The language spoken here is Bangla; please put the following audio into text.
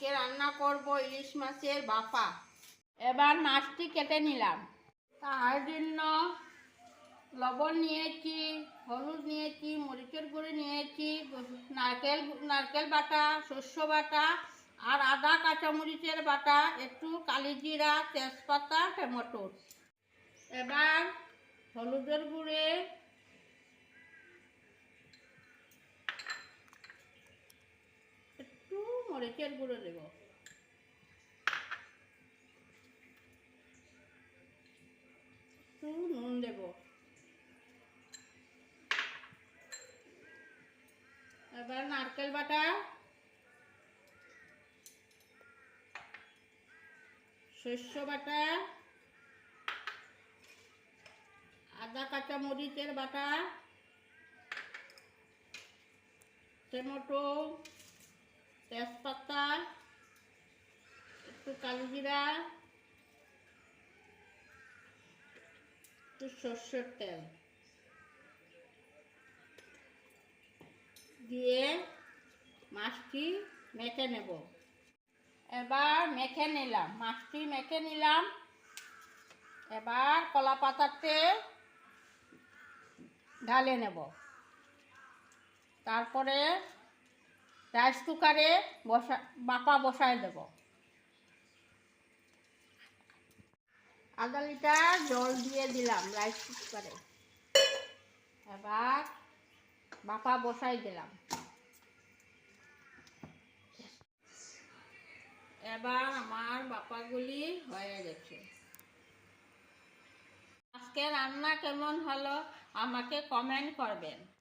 আজকে রান্না করব ইলিশ মাছের ভাপা। এবার মাছটি কেটে নিলাম। তার জন্য লবণ নিয়েছি, হলুদ নিয়েছি, মরিচের গুঁড়ো নিয়েছি, নারকেল বাটা, শস্য বাটা আর আদা কাঁচামরিচের বাটা, একটু কালিজিরা, তেজপাতা, টমেটো। এবার হলুদের গুঁড়ে, একটু মরিচের গুঁড়ো দেব, একটু নুন দেব। এবার নারকেল বাটা, শস্য বাটা, আদা কাঁচামরিচের বাটা, টমেটো, তেজপাতা, একটু কালিজিরা, একটু সর্ষের তেল দিয়ে মাছটি মেখে নেব। এবার মেখে নিলাম, মাছটি মেখে নিলাম। এবার কলা পাতাতে ঢালে নেব। তারপরে রাইস কুকারে ভাপা বসায় দেব। আধা লিটার জল দিয়ে দিলাম রাইস কুকারে। এবার ভাপা বসাই দিলাম। এবার আমার ভাপাগুলি হয়ে গেছে। আজকে রান্না কেমন হলো আমাকে কমেন্ট করবেন।